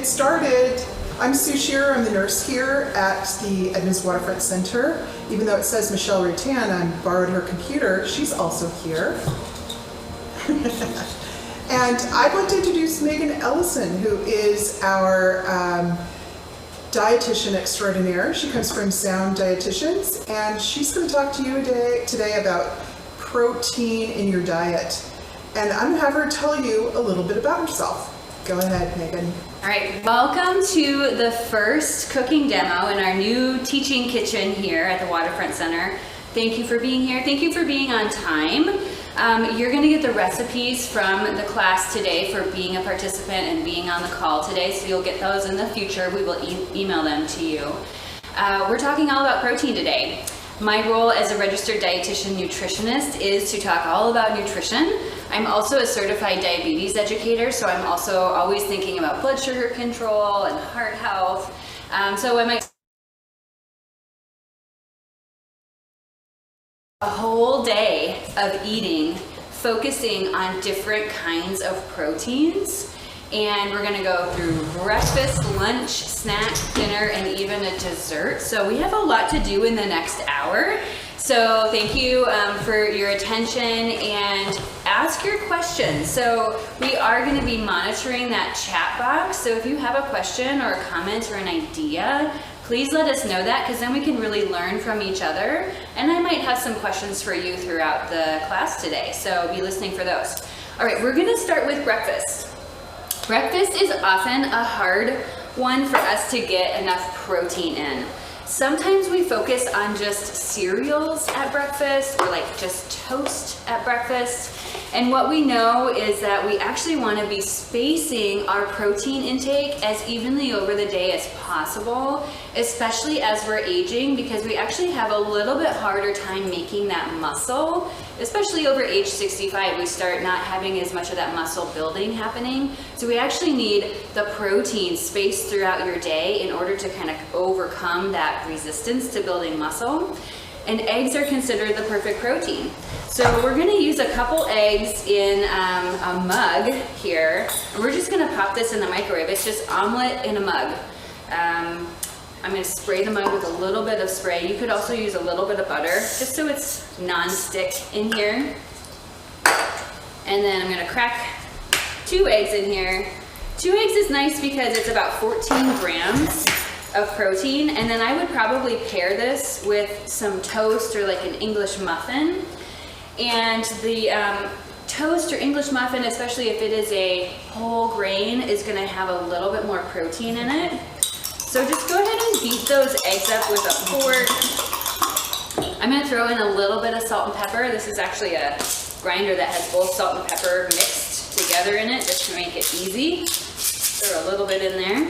get started, I'm Sue Shearer. I'm the nurse here at the Edmonds Waterfront Center. Even though it says Michelle Rutan, I borrowed her computer. She's also here. And I'd like to introduce Megan Ellison, who is our dietitian extraordinaire. She comes from Sound Dietitians, and she's going to talk to you today about protein in your diet. And I'm going to have her tell you a little bit about herself. Go ahead, Megan. All right, welcome to the first cooking demo in our new teaching kitchen here at the Waterfront Center. Thank you for being here. Thank you for being on time. You're going to get the recipes from the class today for being a participant and being on the call today, so you'll get those in the future. We will email them to you. We're talking all about protein today. My role as a registered dietitian nutritionist is to talk all about nutrition. I'm also a certified diabetes educator, so I'm also always thinking about blood sugar control and heart health. So I might a whole day of eating, focusing on different kinds of proteins. And we're gonna go through breakfast, lunch, snack, dinner, and even a dessert. So we have a lot to do in the next hour. So thank you for your attention, and ask your questions. So we are gonna be monitoring that chat box. So if you have a question or a comment or an idea, please let us know that, because then we can really learn from each other. And I might have some questions for you throughout the class today, so be listening for those. All right, we're gonna start with breakfast. Breakfast is often a hard one for us to get enough protein in. Sometimes we focus on just cereals at breakfast, or like just toast at breakfast. And what we know is that we actually want to be spacing our protein intake as evenly over the day as possible, especially as we're aging, because we actually have a little bit harder time making that muscle, especially over age 65. We start not having as much of that muscle building happening. So we actually need the protein spaced throughout your day in order to kind of overcome that resistance to building muscle. And eggs are considered the perfect protein. So we're gonna use a couple eggs in a mug here, and we're just gonna pop this in the microwave. It's just omelet in a mug. I'm gonna spray the mug with a little bit of spray. You could also use a little bit of butter, just so it's non-stick in here. And then I'm gonna crack 2 eggs in here. 2 eggs is nice because it's about 14 grams of protein, and then I would probably pair this with some toast or like an English muffin. And the toast or English muffin, especially if it is a whole grain, is gonna have a little bit more protein in it. So just go ahead and beat those eggs up with a fork. I'm gonna throw in a little bit of salt and pepper. This is actually a grinder that has both salt and pepper mixed together in it, just to make it easy. Throw a little bit in there.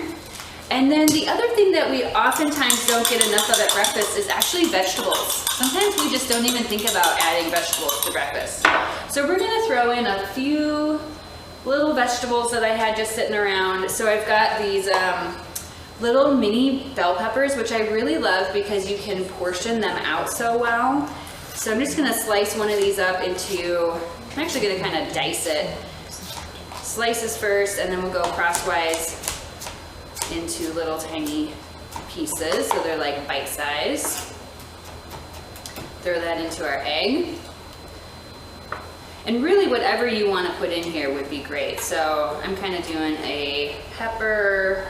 And then the other thing that we oftentimes don't get enough of at breakfast is actually vegetables. Sometimes we just don't even think about adding vegetables to breakfast. So we're gonna throw in a few little vegetables that I had just sitting around. So I've got these little mini bell peppers, which I really love because you can portion them out so well. So I'm just gonna slice one of these up into, I'm actually gonna kind of dice it. Slices first, and then we'll go crosswise into little tiny pieces, so they're like bite size. Throw that into our egg. And really whatever you want to put in here would be great. So I'm kind of doing a pepper.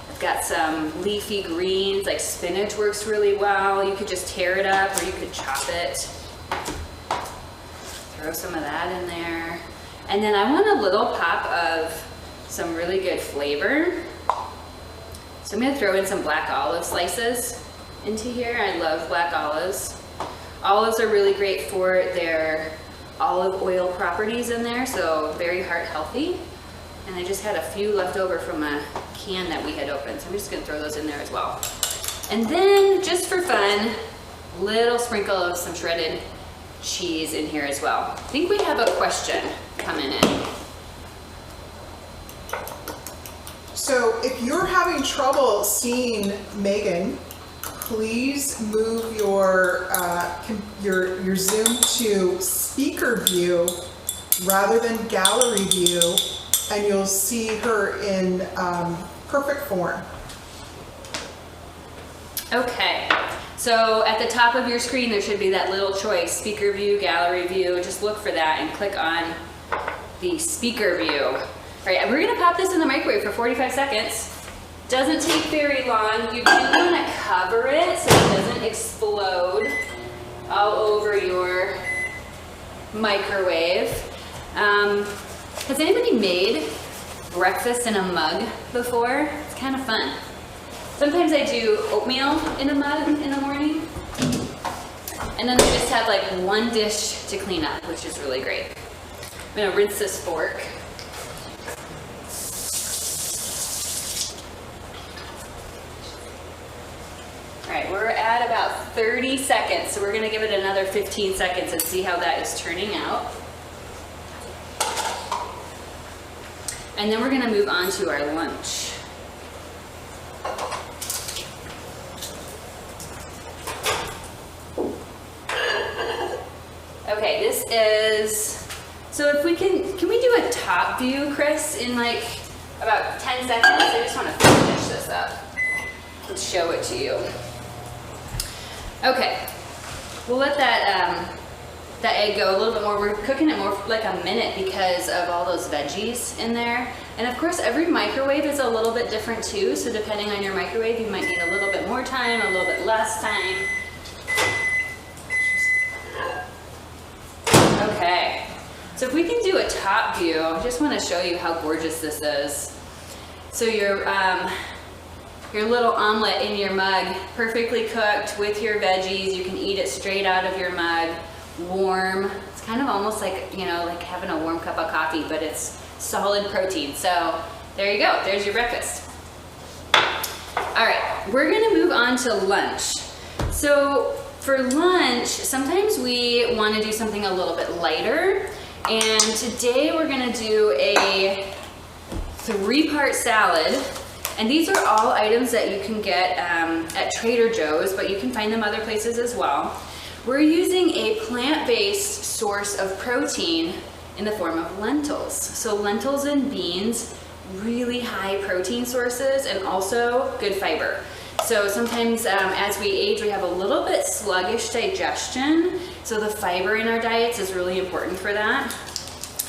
I've got some leafy greens, like spinach works really well. You could just tear it up, or you could chop it. Throw some of that in there. And then I want a little pop of some really good flavor. So I'm gonna throw in some black olive slices into here. I love black olives. Olives are really great for their olive oil properties in there, so very heart healthy. And I just had a few left over from a can that we had opened, so I'm just gonna throw those in there as well. And then, just for fun, little sprinkle of some shredded cheese in here as well. I think we have a question coming in. So if you're having trouble seeing Megan, please move your Zoom to speaker view rather than gallery view, and you'll see her in perfect form. Okay, so at the top of your screen there should be that little choice, speaker view, gallery view. Just look for that and click on the speaker view. All right, we're gonna pop this in the microwave for 45 seconds. Doesn't take very long. You do wanna cover it so it doesn't explode all over your microwave. Has anybody made breakfast in a mug before? It's kind of fun. Sometimes I do oatmeal in a mug in the morning. And then I just have like one dish to clean up, which is really great. I'm gonna rinse this fork. All right, we're at about 30 seconds, so we're gonna give it another 15 seconds and see how that is turning out. And then we're gonna move on to our lunch. Okay, this is, so if we can we do a top view, Chris, in like about 10 seconds? I just want to finish this up and show it to you. Okay, we'll let that egg go a little bit more. We're cooking it more for like a minute because of all those veggies in there. And of course, every microwave is a little bit different too, so depending on your microwave, you might need a little bit more time, a little bit less time. Okay, so if we can do a top view, I just want to show you how gorgeous this is. So your little omelet in your mug, perfectly cooked with your veggies. You can eat it straight out of your mug, warm. It's kind of almost like, you know, like having a warm cup of coffee, but it's solid protein. So there you go, there's your breakfast. All right, we're gonna move on to lunch. So for lunch, sometimes we want to do something a little bit lighter, and today we're going to do a 3-part salad, and these are all items that you can get at Trader Joe's, but you can find them other places as well. We're using a plant-based source of protein in the form of lentils. So lentils and beans, really high protein sources and also good fiber. So sometimes as we age, we have a little bit sluggish digestion. So the fiber in our diets is really important for that.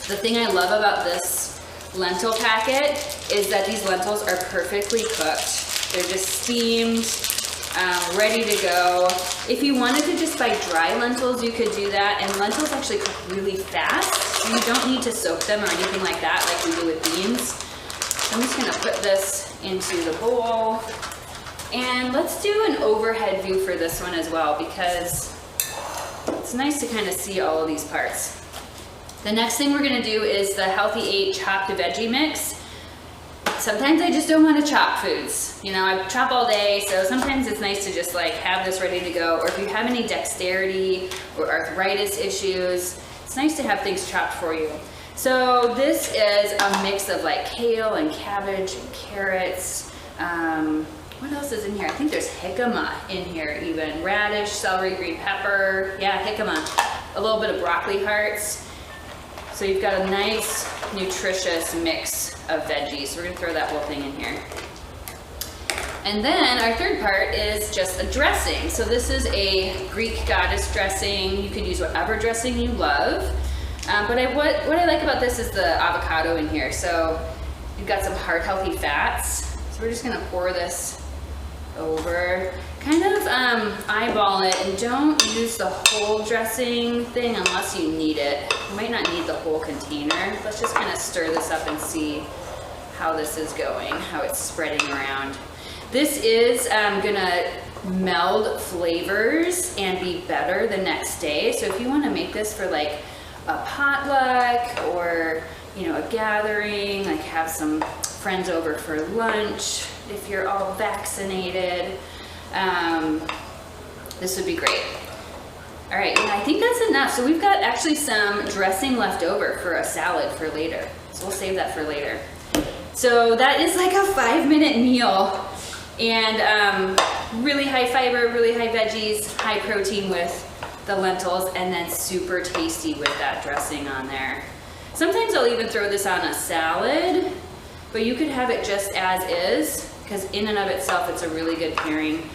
The thing I love about this lentil packet is that these lentils are perfectly cooked. They're just steamed, ready to go. If you wanted to just buy dry lentils, you could do that. And lentils actually cook really fast. So you don't need to soak them or anything like that like we do with beans. So I'm just gonna put this into the bowl. And let's do an overhead view for this one as well, because it's nice to kind of see all of these parts. The next thing we're gonna do is the Healthy 8 chopped veggie mix. Sometimes I just don't want to chop foods. You know, I chop all day, so sometimes it's nice to just like have this ready to go. Or if you have any dexterity or arthritis issues, it's nice to have things chopped for you. So this is a mix of like kale and cabbage and carrots. What else is in here? I think there's jicama in here even. Radish, celery, green pepper. Yeah, jicama. A little bit of broccoli hearts. So you've got a nice, nutritious mix of veggies. We're gonna throw that whole thing in here. And then our third part is just a dressing. So this is a Greek goddess dressing. You can use whatever dressing you love. But what I like about this is the avocado in here. So you've got some heart healthy fats. So we're just gonna pour this over. Kind of eyeball it and don't use the whole dressing thing unless you need it. You might not need the whole container. Let's just kind of stir this up and see how this is going, how it's spreading around. This is gonna meld flavors and be better the next day. So if you wanna make this for like a potluck or, you know, a gathering, like have some friends over for lunch, if you're all vaccinated, this would be great. All right, yeah, I think that's enough. So we've got actually some dressing left over for a salad for later. So we'll save that for later. So that is like a 5-minute meal, and really high fiber, really high veggies, high protein with the lentils, and then super tasty with that dressing on there. Sometimes I'll even throw this on a salad. but you could have it just as is, because in and of itself, it's a really good pairing.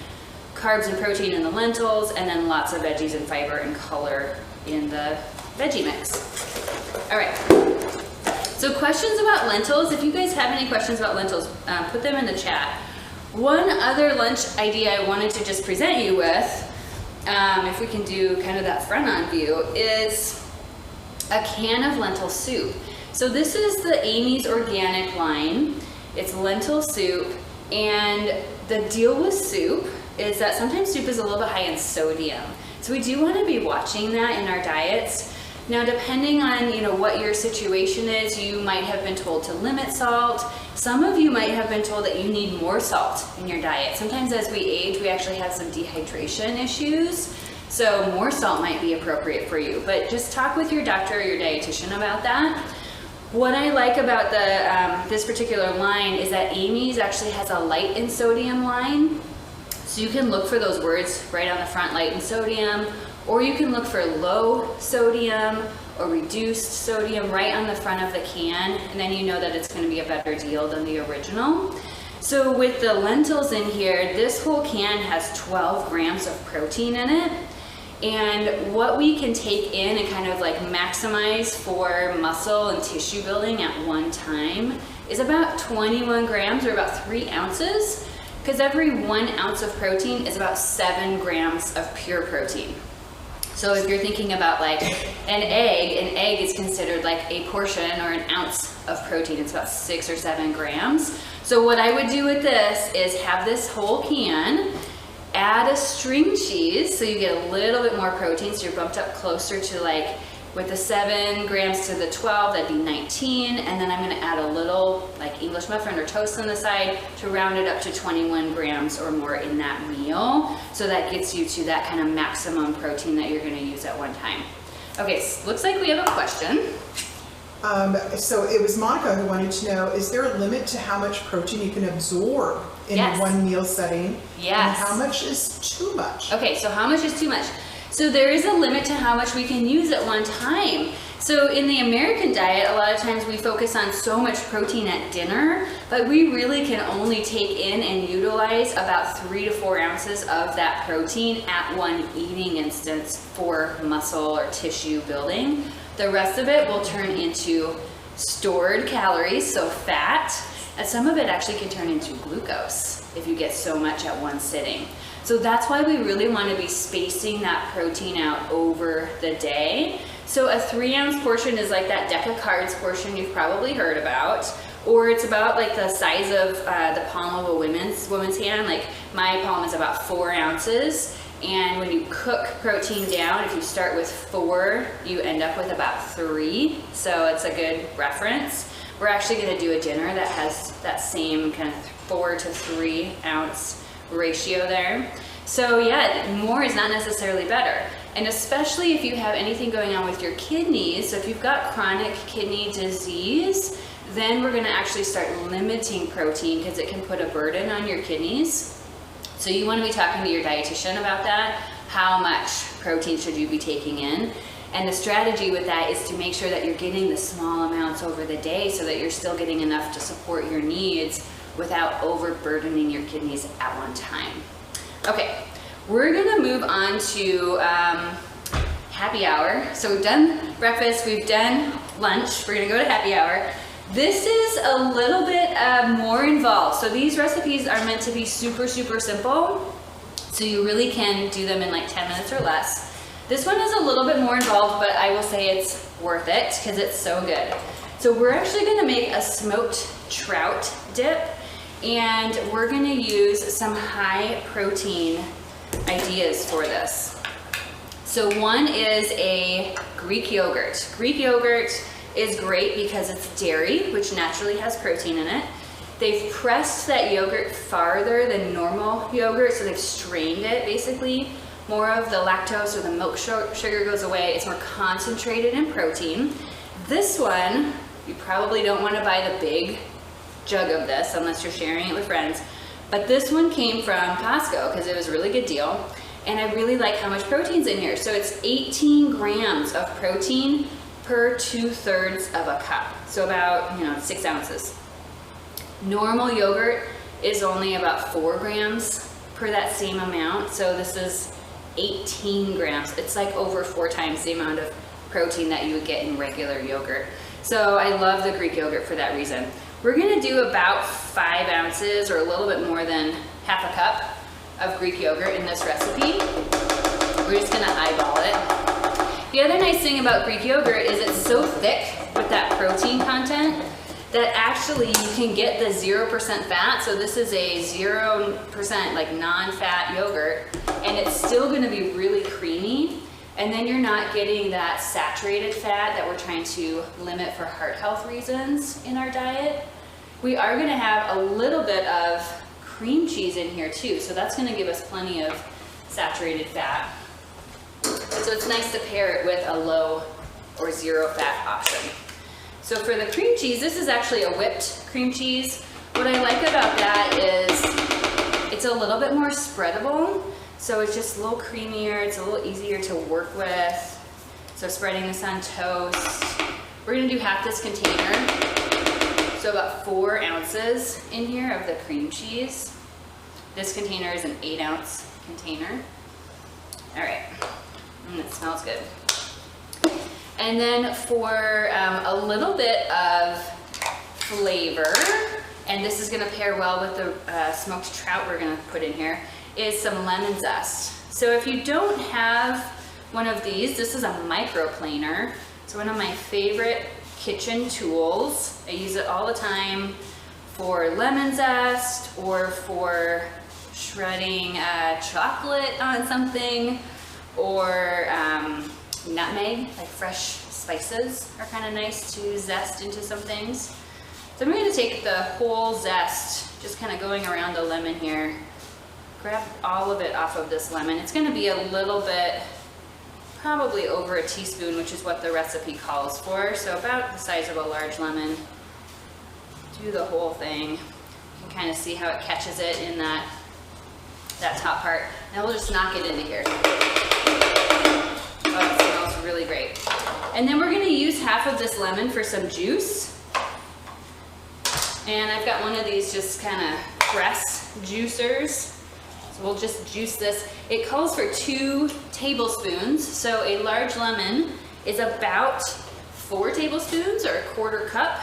Carbs and protein in the lentils, and then lots of veggies and fiber and color in the veggie mix. All right, so questions about lentils. If you guys have any questions about lentils, put them in the chat. One other lunch idea I wanted to just present you with, if we can do kind of that front-on view, is a can of lentil soup. So this is the Amy's Organic line. It's lentil soup, and the deal with soup is that sometimes soup is a little bit high in sodium. So we do want to be watching that in our diets. Now, depending on what your situation is, you might have been told to limit salt. Some of you might have been told that you need more salt in your diet. Sometimes as we age, we actually have some dehydration issues. So more salt might be appropriate for you, but just talk with your doctor or your dietitian about that. What I like about this particular line is that Amy's actually has a light in sodium line. So you can look for those words right on the front, light in sodium, or you can look for low sodium or reduced sodium right on the front of the can, and then you know that it's going to be a better deal than the original. So with the lentils in here, this whole can has 12 grams of protein in it. And what we can take in and kind of like maximize for muscle and tissue building at one time is about 21 grams, or about 3 ounces, because every 1 ounce of protein is about 7 grams of pure protein. So if you're thinking about like an egg is considered like a portion or an ounce of protein. It's about 6 or 7 grams. So what I would do with this is have this whole can, add a string cheese, so you get a little bit more protein, so you're bumped up closer to, like, with the 7 grams to the 12, that'd be 19, and then I'm gonna add a little like English muffin or toast on the side to round it up to 21 grams or more in that meal. So that gets you to that kind of maximum protein that you're gonna use at one time. Okay, so looks like we have a question. So it was Monica who wanted to know, is there a limit to how much protein you can absorb in Yes. one meal setting? Yes. And how much is too much? Okay, so how much is too much? So there is a limit to how much we can use at one time. So in the American diet, a lot of times we focus on so much protein at dinner, but we really can only take in and utilize about 3 to 4 ounces of that protein at one eating instance for muscle or tissue building. The rest of it will turn into stored calories, so fat, and some of it actually can turn into glucose if you get so much at one sitting. So that's why we really want to be spacing that protein out over the day. So a 3 ounce portion is like that deck of cards portion you've probably heard about, or it's about like the size of the palm of a woman's hand. Like my palm is about 4 ounces. And when you cook protein down, if you start with 4, you end up with about 3. So it's a good reference. We're actually going to do a dinner that has that same kind of 4 to 3 ounce ratio there. So yeah, more is not necessarily better. And especially if you have anything going on with your kidneys, so if you've got chronic kidney disease, then we're going to actually start limiting protein because it can put a burden on your kidneys. So you want to be talking to your dietitian about that. How much protein should you be taking in? And the strategy with that is to make sure that you're getting the small amounts over the day so that you're still getting enough to support your needs without overburdening your kidneys at one time. Okay, we're gonna move on to happy hour. So we've done breakfast, we've done lunch, we're gonna go to happy hour. This is a little bit more involved. So these recipes are meant to be super, super simple. So you really can do them in like 10 minutes or less. This one is a little bit more involved, but I will say it's worth it because it's so good. So we're actually gonna make a smoked trout dip, and we're gonna use some high protein ideas for this. So one is a Greek yogurt. Greek yogurt is great because it's dairy, which naturally has protein in it. They've pressed that yogurt farther than normal yogurt, so they've strained it basically. More of the lactose or the milk sugar goes away. It's more concentrated in protein. This one, you probably don't want to buy the big jug of this unless you're sharing it with friends. But this one came from Costco because it was a really good deal. And I really like how much protein's in here. So it's 18 grams of protein per 2/3 of a cup. So about, 6 ounces. Normal yogurt is only about 4 grams per that same amount. So this is 18 grams. It's like over 4 times the amount of protein that you would get in regular yogurt. So I love the Greek yogurt for that reason. We're gonna do about 5 ounces or a little bit more than half a cup of Greek yogurt in this recipe. We're just gonna eyeball it. The other nice thing about Greek yogurt is it's so thick with that protein content that actually you can get the 0% fat. So this is a 0% like non-fat yogurt, and it's still gonna be really creamy. And then you're not getting that saturated fat that we're trying to limit for heart health reasons in our diet. We are gonna have a little bit of cream cheese in here too. So that's gonna give us plenty of saturated fat. So it's nice to pair it with a low or 0 fat option. So for the cream cheese, this is actually a whipped cream cheese. What I like about that is it's a little bit more spreadable. So it's just a little creamier, it's a little easier to work with. So spreading this on toast. We're gonna do half this container. So about 4 ounces in here of the cream cheese. This container is an 8-ounce container. All right, it smells good. And then for a little bit of flavor, and this is gonna pair well with the smoked trout we're gonna put in here, is some lemon zest. So if you don't have one of these, this is a microplaner. It's one of my favorite kitchen tools. I use it all the time for lemon zest or for shredding chocolate on something, or nutmeg, like fresh spices are kind of nice to zest into some things. So I'm going to take the whole zest, just kind of going around the lemon here. Grab all of it off of this lemon. It's going to be a little bit, probably over a teaspoon, which is what the recipe calls for. So about the size of a large lemon. Do the whole thing. You can kind of see how it catches it in that top part. Now we'll just knock it into here. Oh, it smells really great. And then we're going to use half of this lemon for some juice. And I've got one of these just kind of press juicers. So we'll just juice this. It calls for 2 tablespoons. So a large lemon is about 4 tablespoons or a 1/4 cup.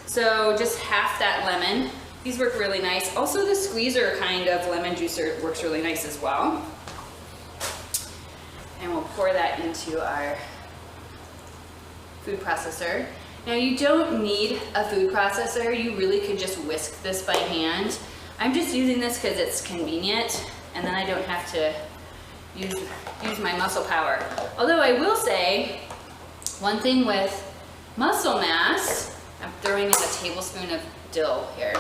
So just half that lemon. These work really nice. Also the squeezer kind of lemon juicer works really nice as well. And we'll pour that into our food processor. Now you don't need a food processor. You really could just whisk this by hand. I'm just using this because it's convenient, and then I don't have to use my muscle power. Although I will say, one thing with muscle mass, I'm throwing in a tablespoon of dill here,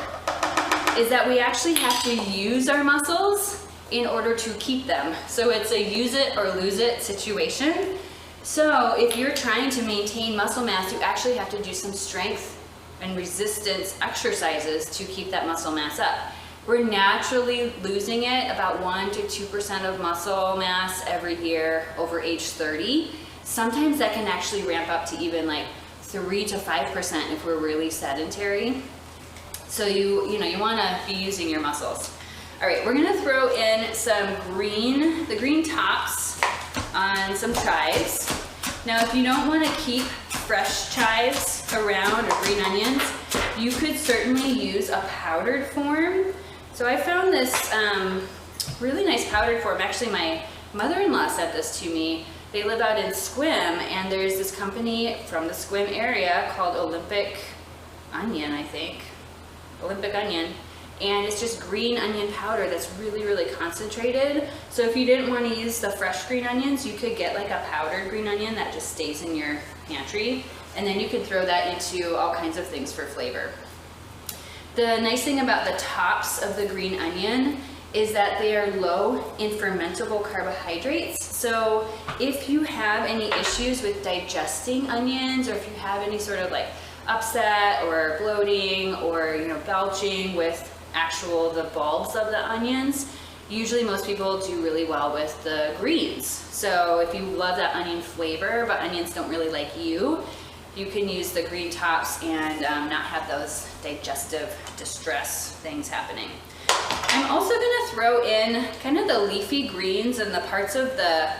is that we actually have to use our muscles in order to keep them. So it's a use it or lose it situation. So if you're trying to maintain muscle mass, you actually have to do some strength and resistance exercises to keep that muscle mass up. We're naturally losing it about 1 to 2% of muscle mass every year over age 30. Sometimes that can actually ramp up to even like 3 to 5% if we're really sedentary. So you want to be using your muscles. All right, we're going to throw in the green tops on some chives. Now, if you don't want to keep fresh chives around or green onions, you could certainly use a powdered form. So I found this really nice powdered form. Actually, my mother-in-law sent this to me. They live out in Sequim, and there's this company from the Sequim area called Olympic Onion, I think. Olympic Onion. And it's just green onion powder that's really, really concentrated. So if you didn't want to use the fresh green onions, you could get like a powdered green onion that just stays in your pantry. And then you can throw that into all kinds of things for flavor. The nice thing about the tops of the green onion is that they are low in fermentable carbohydrates. So if you have any issues with digesting onions, or if you have any sort of like upset or bloating or belching with the bulbs of the onions, usually most people do really well with the greens. So if you love that onion flavor, but onions don't really like you, you can use the green tops and not have those digestive distress things happening. I'm also gonna throw in kind of the leafy greens and the parts of the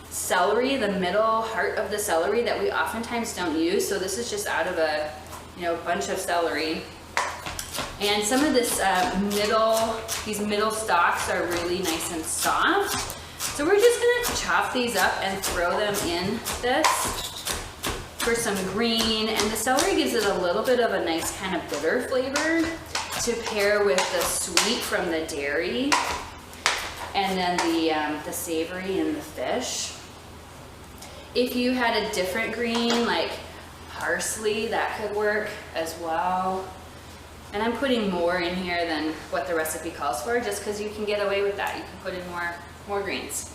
celery, the middle heart of the celery that we oftentimes don't use. So this is just out of a bunch of celery. And some of this these middle stalks are really nice and soft. So we're just gonna chop these up and throw them in this for some green. And the celery gives it a little bit of a nice kind of bitter flavor to pair with the sweet from the dairy. And then the savory in the fish. If you had a different green, like parsley, that could work as well. And I'm putting more in here than what the recipe calls for, just because you can get away with that. You can put in more greens.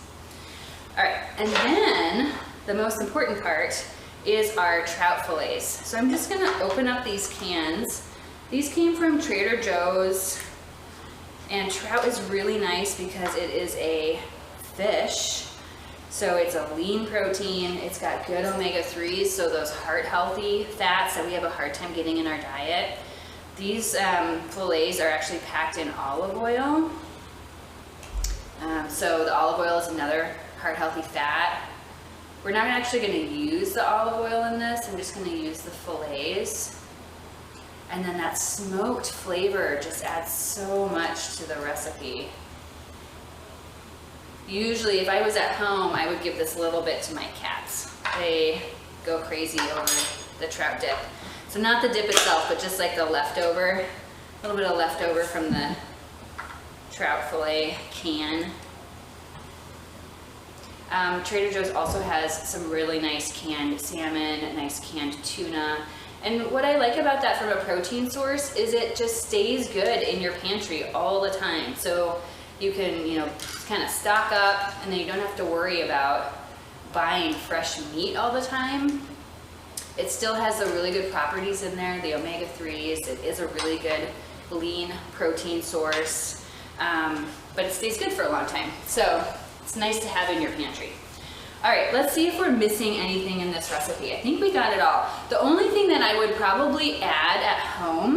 All right, and then the most important part is our trout fillets. So I'm just gonna open up these cans. These came from Trader Joe's, and trout is really nice because it is a fish. So it's a lean protein, it's got good omega-3s, so those heart healthy fats that we have a hard time getting in our diet. These fillets are actually packed in olive oil. So the olive oil is another heart healthy fat. We're not actually gonna use the olive oil in this, I'm just gonna use the fillets. And then that smoked flavor just adds so much to the recipe. Usually if I was at home, I would give this little bit to my cats. They go crazy over the trout dip. So not the dip itself, but just like the leftover, a little bit of leftover from the trout fillet can. Trader Joe's also has some really nice canned salmon, nice canned tuna. And what I like about that from a protein source is it just stays good in your pantry all the time. So you can, kind of stock up, and then you don't have to worry about buying fresh meat all the time. It still has the really good properties in there, the omega-3s. It is a really good lean protein source, but it stays good for a long time. So it's nice to have in your pantry. All right, let's see if we're missing anything in this recipe. I think we got it all. The only thing that I would probably add at home,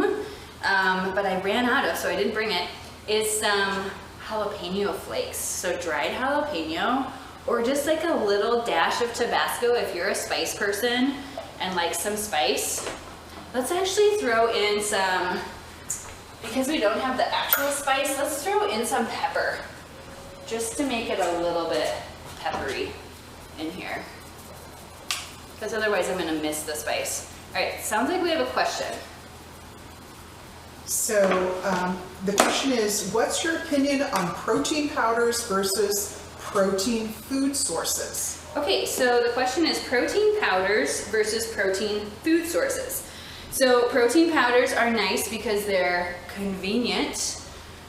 but I ran out of, so I didn't bring it, is some jalapeno flakes. So dried jalapeno, or just like a little dash of Tabasco if you're a spice person and like some spice. Let's actually throw in some, because we don't have the actual spice, let's throw in some pepper, just to make it a little bit peppery in here, because otherwise I'm gonna miss the spice. All right, sounds like we have a question. So the question is, what's your opinion on protein powders versus protein food sources? Okay, so the question is protein powders versus protein food sources. So protein powders are nice because they're convenient.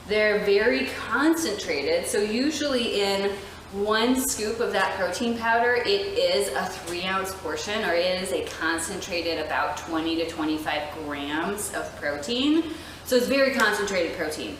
They're very concentrated. So usually in 1 scoop of that protein powder, it is a 3-ounce portion, or it is a concentrated about 20 to 25 grams of protein. So it's very concentrated protein.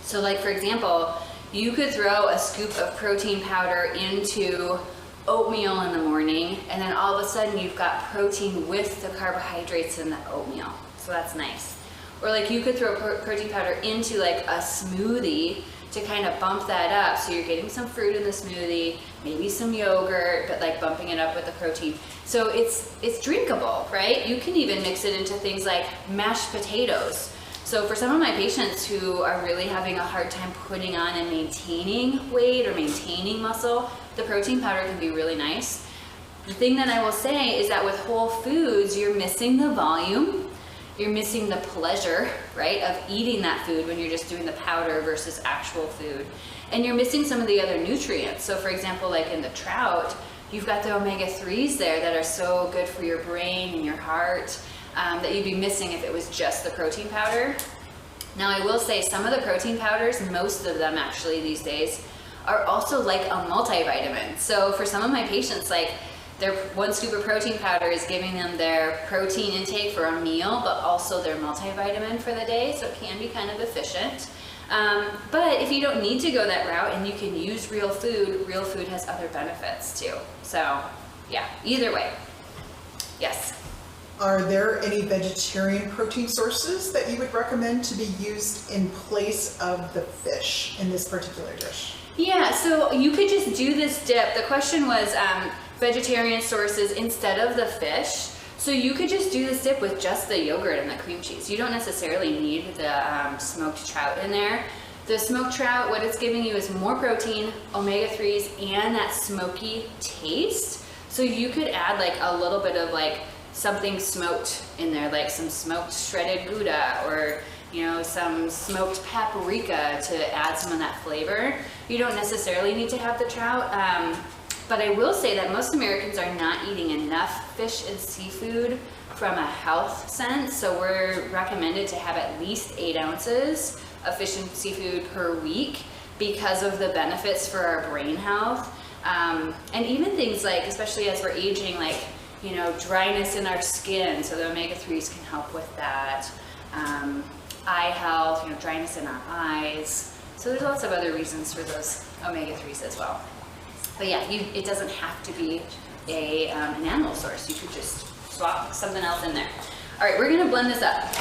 So like for example, you could throw a scoop of protein powder into oatmeal in the morning, and then all of a sudden you've got protein with the carbohydrates in the oatmeal. So that's nice. Or like you could throw protein powder into like a smoothie to kind of bump that up. So you're getting some fruit in the smoothie, maybe some yogurt, but like bumping it up with the protein. So it's drinkable, right? You can even mix it into things like mashed potatoes. So for some of my patients who are really having a hard time putting on and maintaining weight or maintaining muscle, the protein powder can be really nice. The thing that I will say is that with whole foods, you're missing the volume, you're missing the pleasure, right, of eating that food when you're just doing the powder versus actual food. And you're missing some of the other nutrients. So for example, like in the trout, you've got the omega-3s there that are so good for your brain and your heart, that you'd be missing if it was just the protein powder. Now I will say some of the protein powders, most of them actually these days, are also like a multivitamin. So for some of my patients, like their 1 scoop of protein powder is giving them their protein intake for a meal, but also their multivitamin for the day, so it can be kind of efficient. But if you don't need to go that route and you can use real food has other benefits too. So yeah, either way. Yes? Are there any vegetarian protein sources that you would recommend to be used in place of the fish in this particular dish? Yeah, so you could just do this dip. The question was vegetarian sources instead of the fish. So you could just do this dip with just the yogurt and the cream cheese. You don't necessarily need the smoked trout in there. The smoked trout, what it's giving you is more protein, omega-3s, and that smoky taste. So you could add like a little bit of like something smoked in there, like some smoked shredded Gouda, or some smoked paprika to add some of that flavor. You don't necessarily need to have the trout, but I will say that most Americans are not eating enough fish and seafood from a health sense, so we're recommended to have at least 8 ounces of fish and seafood per week because of the benefits for our brain health. And even things like, especially as we're aging, like, dryness in our skin, so the omega-3s can help with that. Eye health, dryness in our eyes. So there's lots of other reasons for those omega-3s as well. But yeah, it doesn't have to be an animal source. You could just swap something else in there. All right, we're gonna blend this up.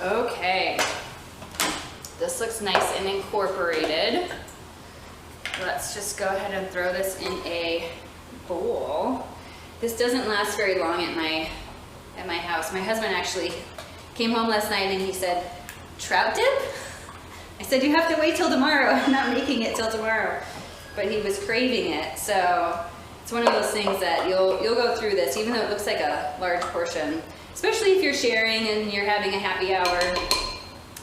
Okay, this looks nice and incorporated. Let's just go ahead and throw this in a bowl. This doesn't last very long at my house. My husband actually came home last night and he said, "Trout dip?" I said, "You have to wait till tomorrow. I'm not making it till tomorrow." But he was craving it, so it's one of those things that you'll go through this, even though it looks like a large portion. Especially if you're sharing and you're having a happy hour,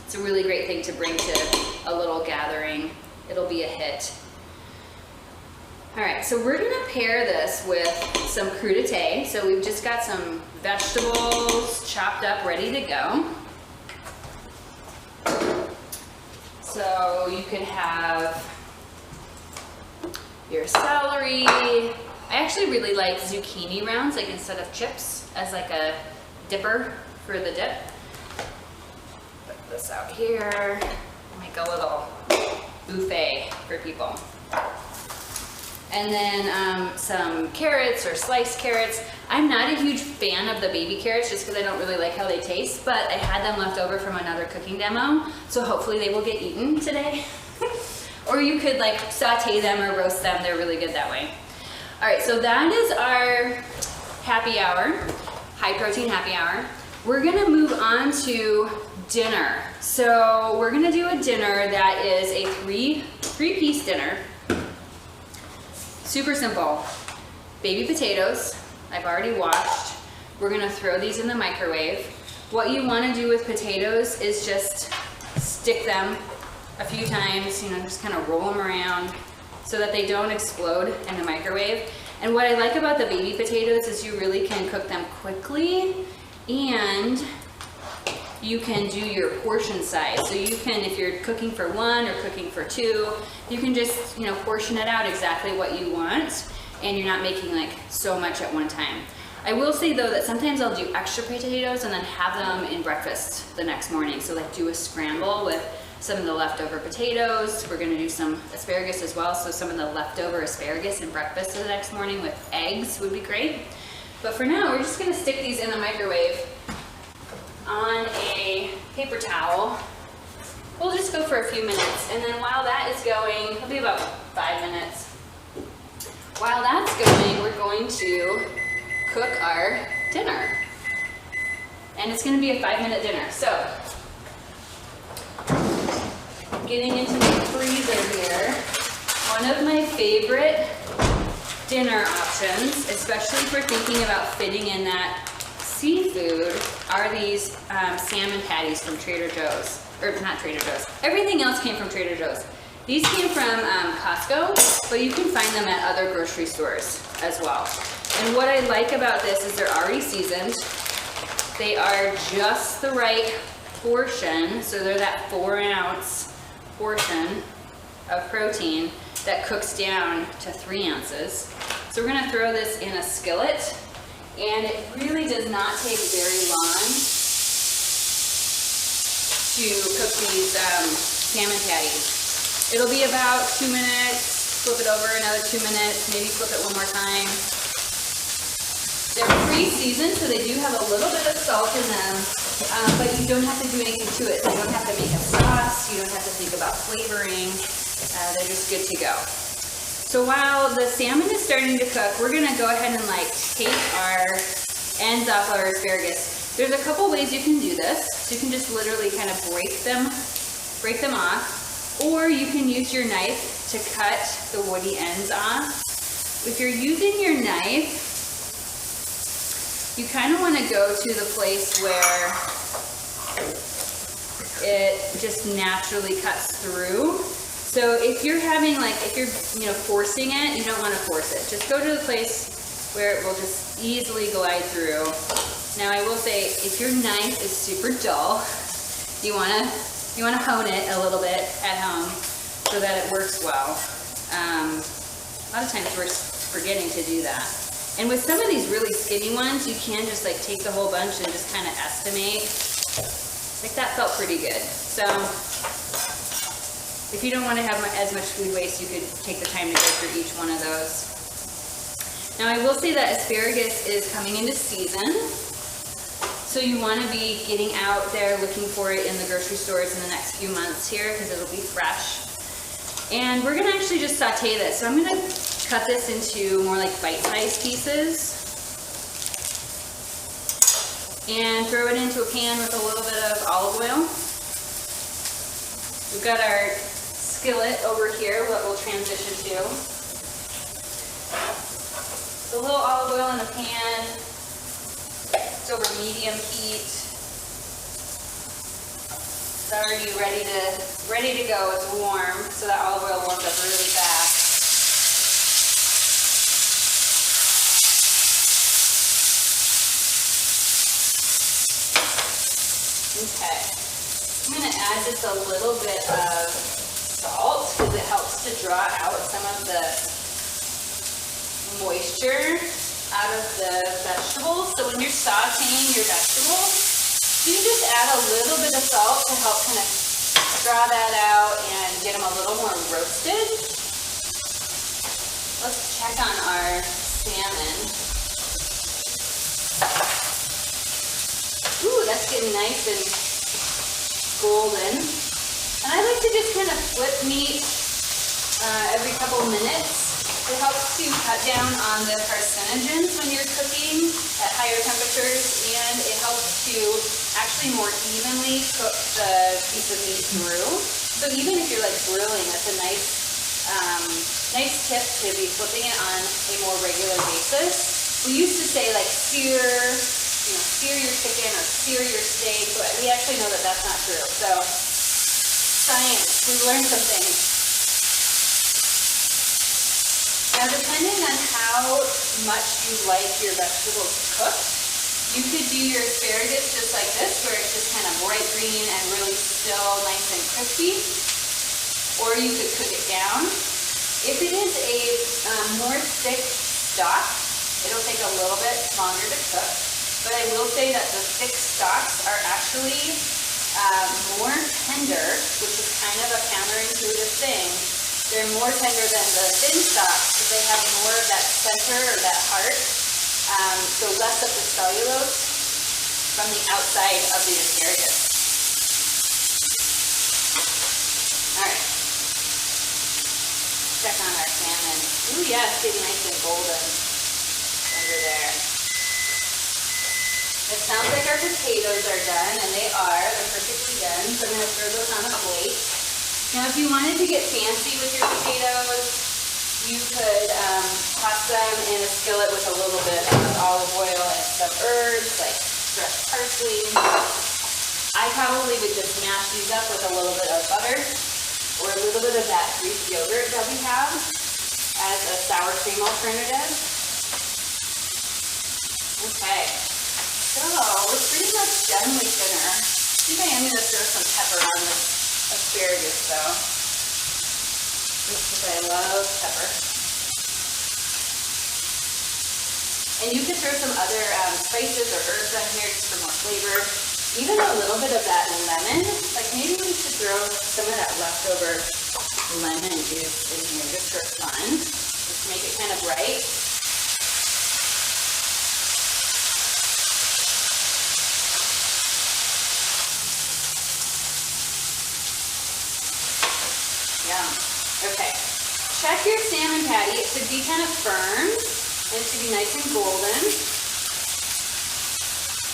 it's a really great thing to bring to a little gathering. It'll be a hit. All right, so we're gonna pair this with some crudité. So we've just got some vegetables chopped up, ready to go. So you could have your celery. I actually really like zucchini rounds, like instead of chips, as like a dipper for the dip. Put this out here, make a little buffet for people. And then some carrots or sliced carrots. I'm not a huge fan of the baby carrots just because I don't really like how they taste, but I had them left over from another cooking demo, so hopefully they will get eaten today. Or you could like saute them or roast them, they're really good that way. All right, so that is our happy hour. High protein happy hour. We're gonna move on to dinner. So we're gonna do a dinner that is a three-piece dinner. Super simple. Baby potatoes, I've already washed. We're gonna throw these in the microwave. What you wanna do with potatoes is just stick them a few times, just kind of roll them around so that they don't explode in the microwave. And what I like about the baby potatoes is you really can cook them quickly, and you can do your portion size. So you can, if you're cooking for 1 or cooking for 2, you can just, portion it out exactly what you want, and you're not making like so much at one time. I will say though that sometimes I'll do extra potatoes and then have them in breakfast the next morning. So like do a scramble with some of the leftover potatoes. We're gonna do some asparagus as well, so some of the leftover asparagus in breakfast the next morning with eggs would be great. But for now, we're just gonna stick these in the microwave on a paper towel. We'll just go for a few minutes, and then while that is going, it'll be about 5 minutes. While that's going, we're going to cook our dinner. And it's gonna be a 5-minute dinner. So, getting into the freezer here, one of my favorite dinner options, especially for thinking about fitting in that seafood, are these salmon patties from Trader Joe's. Or not Trader Joe's. Everything else came from Trader Joe's. These came from Costco, but you can find them at other grocery stores as well. And what I like about this is they're already seasoned. They are just the right portion, so they're that 4-ounce portion of protein that cooks down to 3 ounces. So we're gonna throw this in a skillet, and it really does not take very long to cook these salmon patties. It'll be about 2 minutes, flip it over another 2 minutes, maybe flip it one more time. They're pre-seasoned, so they do have a little bit of salt in them, but you don't have to do anything to it. You don't have to make a sauce, you don't have to think about flavoring. They're just good to go. So while the salmon is starting to cook, we're gonna go ahead and take our ends off our asparagus. There's a couple ways you can do this. So you can just literally kind of break them off, or you can use your knife to cut the woody ends off. If you're using your knife, you kind of want to go to the place where it just naturally cuts through. So if you're having if you're forcing it, you don't want to force it. Just go to the place where it will just easily glide through. Now I will say, if your knife is super dull, you want to hone it a little bit at home so that it works well. A lot of times we're forgetting to do that. And with some of these really skinny ones, you can just take the whole bunch and just kind of estimate. That felt pretty good. So if you don't want to have as much food waste, you could take the time to go through each one of those. Now I will say that asparagus is coming into season. So you want to be getting out there looking for it in the grocery stores in the next few months here, because it'll be fresh. And we're going to actually just saute this. So I'm going to cut this into more bite-sized pieces and throw it into a pan with a little bit of olive oil. We've got our skillet over here, what we'll transition to. So a little olive oil in the pan. It's over medium heat. It's already ready to go. It's warm, so that olive oil warms up really fast. Okay, I'm going to add just a little bit of salt because it helps to draw out some of the moisture out of the vegetables. So when you're sauteing your vegetables, you just add a little bit of salt to help kind of draw that out and get them a little more roasted. Let's check on our salmon. Ooh, that's getting nice and golden. And I like to just kind of flip meat every couple minutes. It helps to cut down on the carcinogens when you're cooking at higher temperatures, and it helps to actually more evenly cook the piece of meat through. So even if you're grilling, that's a nice tip to be flipping it on a more regular basis. We used to say sear your chicken or sear your steak, but we actually know that that's not true. So science, we learned some things. Now, depending on how much you like your vegetables cooked, you could do your asparagus just like this, where it's just kind of bright green and really still nice and crispy, or you could cook it down. If it is a more thick stock, it'll take a little bit longer to cook, but I will say that the thick stocks are actually more tender, which is kind of a counterintuitive thing. They're more tender than the thin stocks because they have more of that center or that heart, so less of the cellulose from the outside of the asparagus. All right, check on our salmon. Ooh, yeah, it's getting nice and golden under there. It sounds like our potatoes are done, and they are. They're perfectly done, so I'm going to throw those on a plate. Now, if you wanted to get fancy with your potatoes, you could toss them in a skillet with a little bit of olive oil and some herbs, like fresh parsley. I probably would just mash these up with a little bit of butter or a little bit of that Greek yogurt that we have as a sour cream alternative. Okay, so we're pretty much done with dinner. I think I am going to throw some pepper on this asparagus though, just because I love pepper. And you can throw some other spices or herbs on here just for more flavor. Even a little bit of that lemon, like maybe we should throw some of that leftover lemon juice in here just for fun, just to make it kind of bright. Yeah, okay. Check your salmon patty. It should be kind of firm, and it should be nice and golden.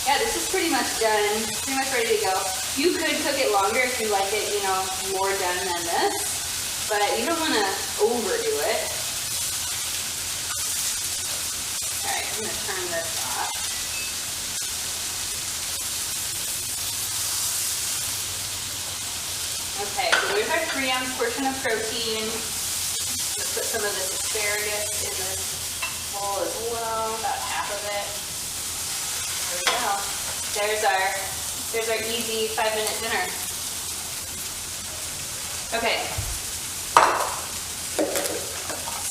Yeah, this is pretty much done, pretty much ready to go. You could cook it longer if you like it, you know, more done than this, but you don't want to overdo it. All right, I'm going to turn this off. Okay, so there's our 3-ounce portion of protein. Let's put some of this asparagus in this bowl as well, about half of it. There we go. There's our easy 5-minute dinner. Okay.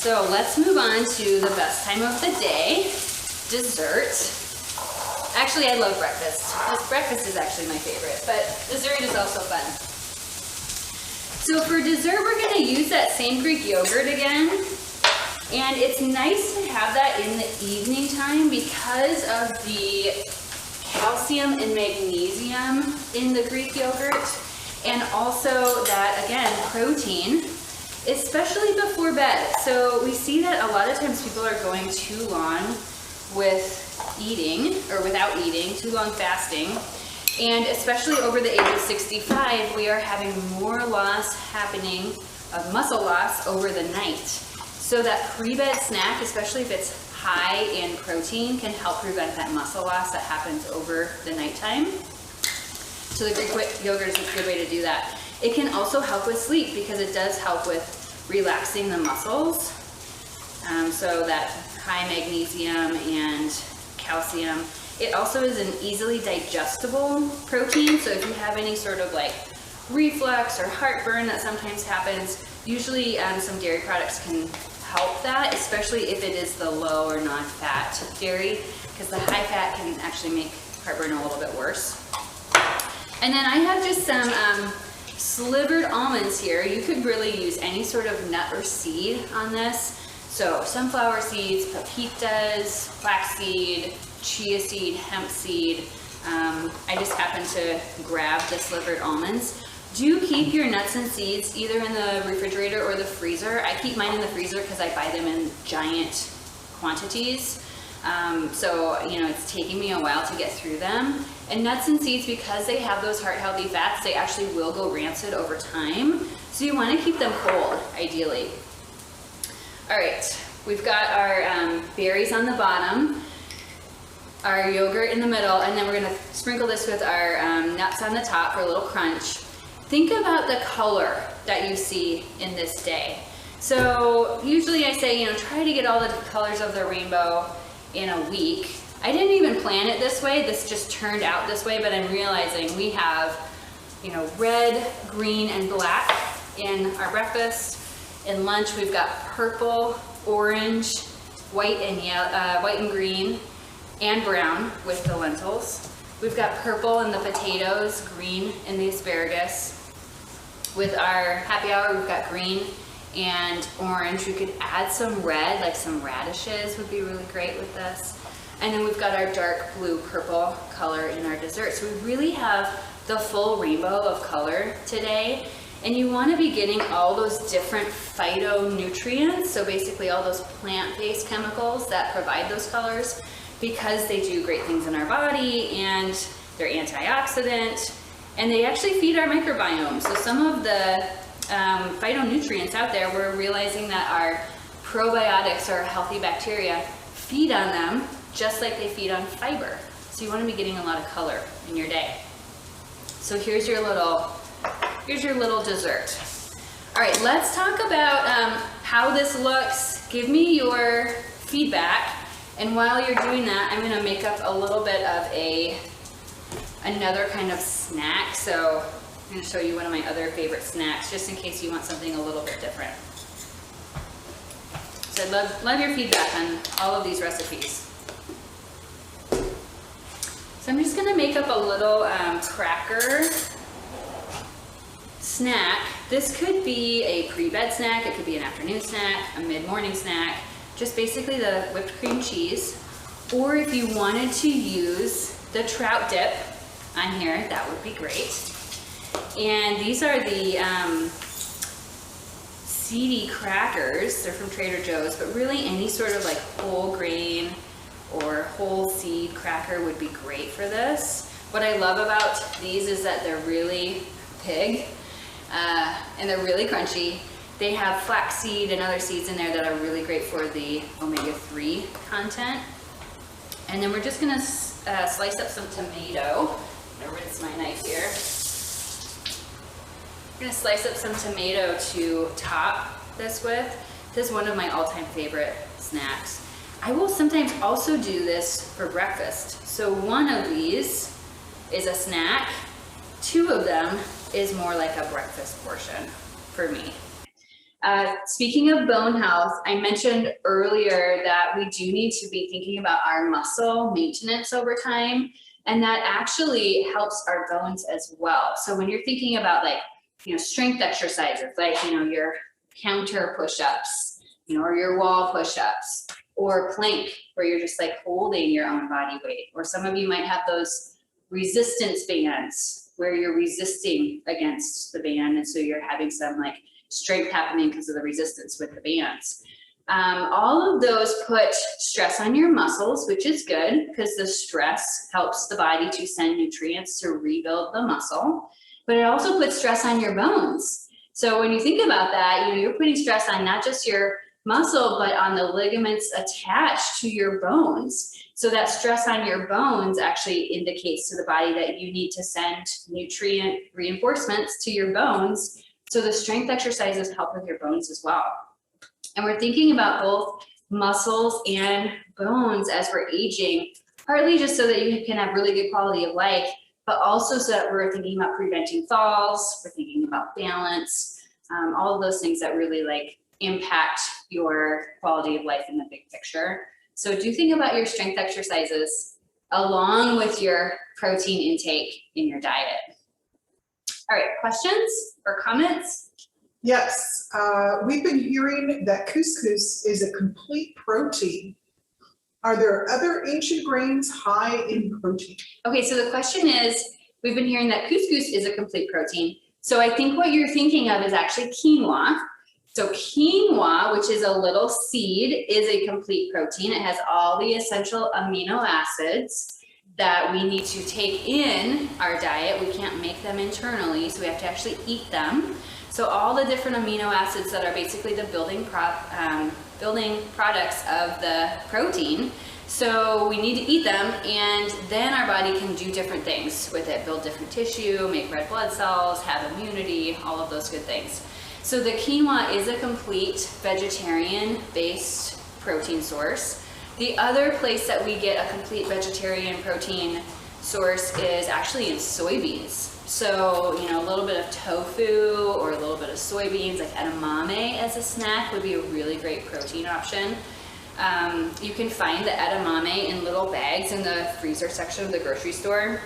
So let's move on to the best time of the day, dessert. Actually, I love breakfast. Breakfast is actually my favorite, but dessert is also fun. So for dessert, we're going to use that same Greek yogurt again. And it's nice to have that in the evening time because of the calcium and magnesium in the Greek yogurt, and also that, again, protein, especially before bed. So we see that a lot of times people are going too long with eating, or without eating, too long fasting, and especially over the age of 65, we are having more loss happening of muscle loss over the night. So that pre-bed snack, especially if it's high in protein, can help prevent that muscle loss that happens over the nighttime. So the Greek yogurt is a good way to do that. It can also help with sleep because it does help with relaxing the muscles. So that high magnesium and calcium. It also is an easily digestible protein. So if you have any sort of like reflux or heartburn that sometimes happens, usually some dairy products can help that, especially if it is the low or non-fat dairy, because the high fat can actually make heartburn a little bit worse. And then I have just some slivered almonds here. You could really use any sort of nut or seed on this. So sunflower seeds, pepitas, flaxseed, chia seed, hemp seed. I just happened to grab the slivered almonds. Do keep your nuts and seeds either in the refrigerator or the freezer. I keep mine in the freezer because I buy them in giant quantities. So, you know, it's taking me a while to get through them. And nuts and seeds, because they have those heart-healthy fats, they actually will go rancid over time. So you want to keep them cold, ideally. All right, we've got our berries on the bottom, our yogurt in the middle, and then we're going to sprinkle this with our nuts on the top for a little crunch. Think about the color that you see in this day. So usually I say, you know, try to get all the colors of the rainbow in a week. I didn't even plan it this way. This just turned out this way, but I'm realizing we have, you know, red, green, and black in our breakfast. In lunch, we've got purple, orange, white and yellow, white and green, and brown with the lentils. We've got purple in the potatoes, green in the asparagus. With our happy hour, we've got green and orange. We could add some red, like some radishes would be really great with this. And then we've got our dark blue purple color in our dessert. So we really have the full rainbow of color today. And you want to be getting all those different phytonutrients, so basically all those plant-based chemicals that provide those colors, because they do great things in our body and they're antioxidant, and they actually feed our microbiome. So some of the phytonutrients out there, we're realizing that our probiotics, or healthy bacteria, feed on them just like they feed on fiber. So you want to be getting a lot of color in your day. So here's your little dessert. All right, let's talk about how this looks. Give me your feedback. And while you're doing that, I'm gonna make up a little bit of another kind of snack. So I'm gonna show you one of my other favorite snacks, just in case you want something a little bit different. So I'd love your feedback on all of these recipes. So I'm just gonna make up a little cracker snack. This could be a pre-bed snack, it could be an afternoon snack, a mid-morning snack, just basically the whipped cream cheese. Or if you wanted to use the trout dip on here, that would be great. And these are the seedy crackers. They're from Trader Joe's, but really any sort of like whole grain or whole seed cracker would be great for this. What I love about these is that they're really big and they're really crunchy. They have flaxseed and other seeds in there that are really great for the omega-3 content. And then we're just gonna slice up some tomato. I'm gonna rinse my knife here. I'm gonna slice up some tomato to top this with. This is one of my all-time favorite snacks. I will sometimes also do this for breakfast. So one of these is a snack. Two of them is more like a breakfast portion for me. Speaking of bone health, I mentioned earlier that we do need to be thinking about our muscle maintenance over time, and that actually helps our bones as well. So when you're thinking about like, strength exercises, like, your counter push-ups, or your wall push-ups, or plank, where you're just like holding your own body weight. Or some of you might have those resistance bands where you're resisting against the band, and so you're having some like strength happening because of the resistance with the bands. All of those put stress on your muscles, which is good because the stress helps the body to send nutrients to rebuild the muscle, but it also puts stress on your bones. So when you think about that, you're putting stress on not just your muscle, but on the ligaments attached to your bones. So that stress on your bones actually indicates to the body that you need to send nutrient reinforcements to your bones. So the strength exercises help with your bones as well. And we're thinking about both muscles and bones as we're aging, partly just so that you can have really good quality of life, but also so that we're thinking about preventing falls, we're thinking about balance, all of those things that really like impact your quality of life in the big picture. So do think about your strength exercises along with your protein intake in your diet. All right, questions or comments? Yes, we've been hearing that couscous is a complete protein. Are there other ancient grains high in protein? Okay, so the question is, we've been hearing that couscous is a complete protein. So I think what you're thinking of is actually quinoa. So quinoa, which is a little seed, is a complete protein. It has all the essential amino acids that we need to take in our diet. We can't make them internally, so we have to actually eat them. So all the different amino acids that are basically the building products of the protein. So we need to eat them, and then our body can do different things with it, build different tissue, make red blood cells, have immunity, all of those good things. So the quinoa is a complete vegetarian-based protein source. The other place that we get a complete vegetarian protein source is actually in soybeans. So, a little bit of tofu or a little bit of soybeans, like edamame as a snack would be a really great protein option. You can find the edamame in little bags in the freezer section of the grocery store.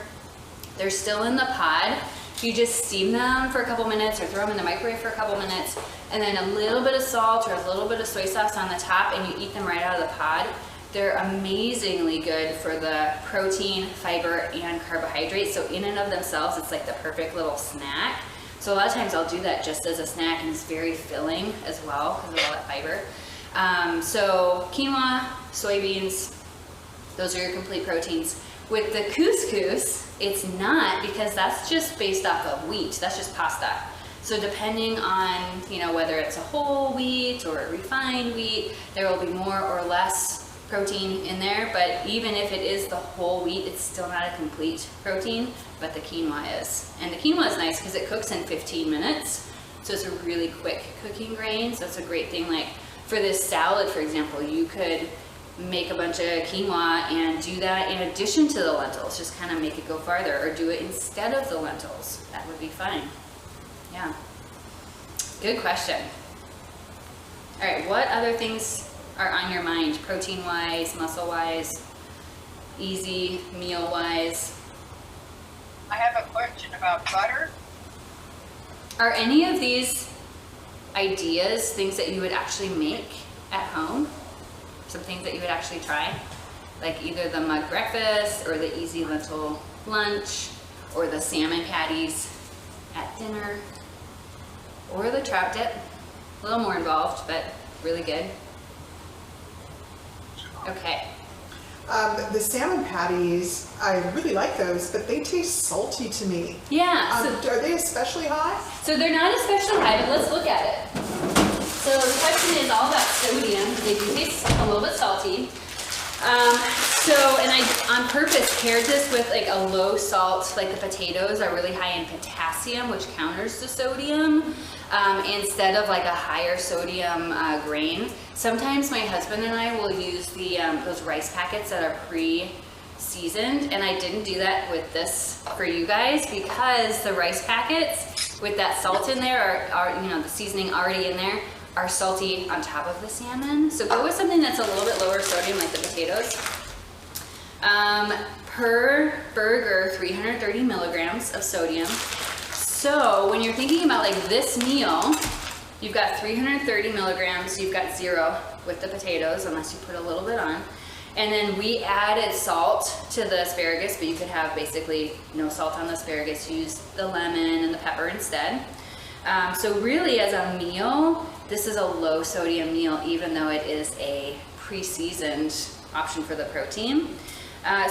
They're still in the pod. You just steam them for a couple minutes or throw them in the microwave for a couple minutes, and then a little bit of salt or a little bit of soy sauce on the top, and you eat them right out of the pod. They're amazingly good for the protein, fiber, and carbohydrates. So in and of themselves, it's like the perfect little snack. So a lot of times I'll do that just as a snack, and it's very filling as well because of all that fiber. So quinoa, soybeans, those are your complete proteins. With the couscous, it's not, because that's just based off of wheat. That's just pasta. So depending on, whether it's a whole wheat or a refined wheat, there will be more or less protein in there, but even if it is the whole wheat, it's still not a complete protein, but the quinoa is. And the quinoa is nice because it cooks in 15 minutes, so it's a really quick cooking grain, so it's a great thing. Like for this salad, for example, you could make a bunch of quinoa and do that in addition to the lentils. Just kind of make it go farther, or do it instead of the lentils. That would be fine. Yeah. Good question. All right, what other things are on your mind, protein-wise, muscle-wise, easy meal-wise? I have a question about butter. Are any of these ideas things that you would actually make at home? Some things that you would actually try? Like either the mug breakfast or the easy lentil lunch or the salmon patties at dinner or the trout dip. A little more involved, but really good. Okay. The salmon patties, I really like those, but they taste salty to me. Yeah. Are they especially high? So they're not especially high, but let's look at it. So the question is all about sodium. They do taste a little bit salty. And I on purpose paired this with like a low salt, like the potatoes are really high in potassium, which counters the sodium, instead of like a higher sodium grain. Sometimes my husband and I will use the those rice packets that are pre-seasoned, and I didn't do that with this for you guys because the rice packets with that salt in there are the seasoning already in there, are salty on top of the salmon. So go with something that's a little bit lower sodium, like the potatoes. Per burger, 330 milligrams of sodium. So when you're thinking about like this meal, you've got 330 milligrams, you've got 0 with the potatoes, unless you put a little bit on. And then we added salt to the asparagus, but you could have basically no salt on the asparagus, use the lemon and the pepper instead. So really as a meal, this is a low sodium meal, even though it is a pre-seasoned option for the protein.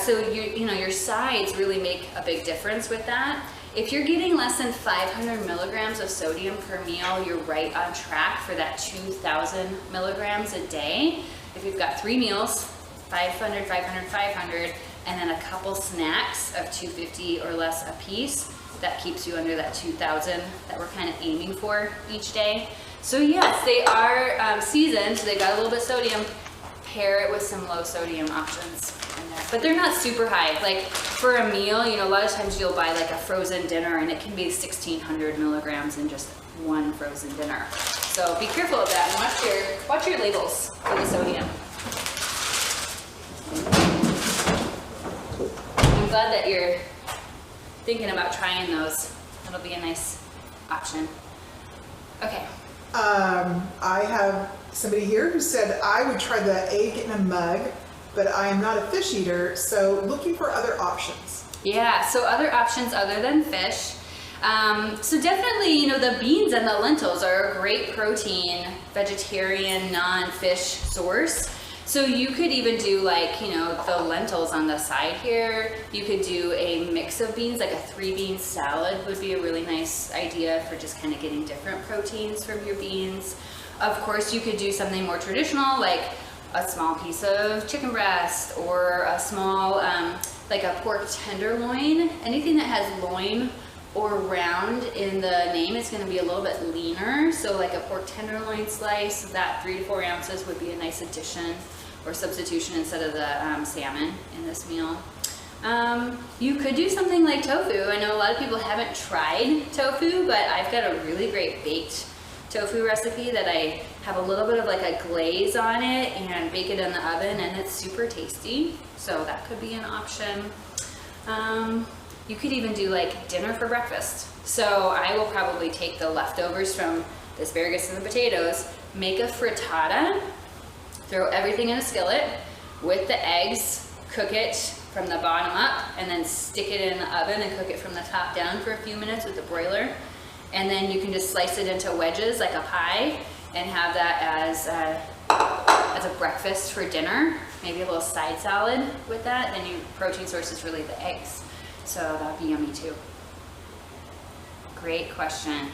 So your sides really make a big difference with that. If you're getting less than 500 milligrams of sodium per meal, you're right on track for that 2,000 milligrams a day. If you've got 3 meals, 500, 500, 500, and then a couple snacks of 250 or less a piece, that keeps you under that 2,000 that we're kind of aiming for each day. So yes, they are seasoned, so they got a little bit of sodium. Pair it with some low sodium options in there. But they're not super high. Like for a meal, a lot of times you'll buy like a frozen dinner and it can be 1,600 milligrams in just one frozen dinner. So be careful of that and watch your labels for the sodium. I'm glad that you're thinking about trying those. That'll be a nice option. Okay. I have somebody here who said I would try the egg in a mug, but I am not a fish eater, so looking for other options. Yeah, so other options other than fish. So definitely, the beans and the lentils are a great protein, vegetarian, non-fish source. So you could even do like, the lentils on the side here. You could do a mix of beans, like a 3-bean salad would be a really nice idea for just kind of getting different proteins from your beans. Of course, you could do something more traditional, like a small piece of chicken breast or a small, like a pork tenderloin. Anything that has loin or round in the name is going to be a little bit leaner. So like a pork tenderloin slice, that 3 to 4 ounces would be a nice addition or substitution instead of the salmon in this meal. You could do something like tofu. I know a lot of people haven't tried tofu, but I've got a really great baked tofu recipe that I have a little bit of like a glaze on it and bake it in the oven, and it's super tasty. So that could be an option. You could even do like dinner for breakfast. So I will probably take the leftovers from the asparagus and the potatoes, make a frittata, throw everything in a skillet with the eggs, cook it from the bottom up, and then stick it in the oven and cook it from the top down for a few minutes with the broiler. And then you can just slice it into wedges like a pie and have that as a breakfast for dinner. Maybe a little side salad with that. Then your protein source is really the eggs. So that'd be yummy too. Great question.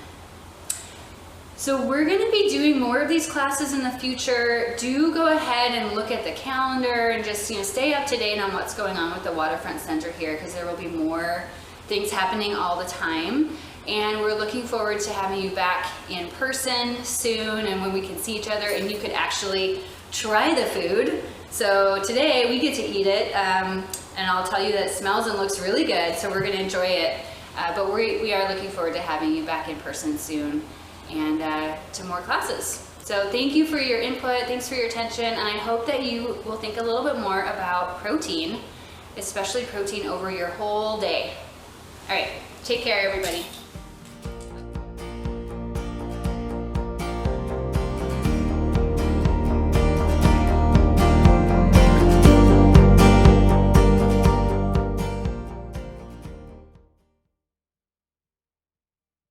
So we're going to be doing more of these classes in the future. Do go ahead and look at the calendar and just stay up to date on what's going on with the Waterfront Center here, because there will be more things happening all the time. And we're looking forward to having you back in person soon, and when we can see each other and you could actually try the food. So today we get to eat it, and I'll tell you that it smells and looks really good, so we're gonna enjoy it. But we are looking forward to having you back in person soon and to more classes. So thank you for your input, thanks for your attention, and I hope that you will think a little bit more about protein, especially protein over your whole day. All right, take care everybody.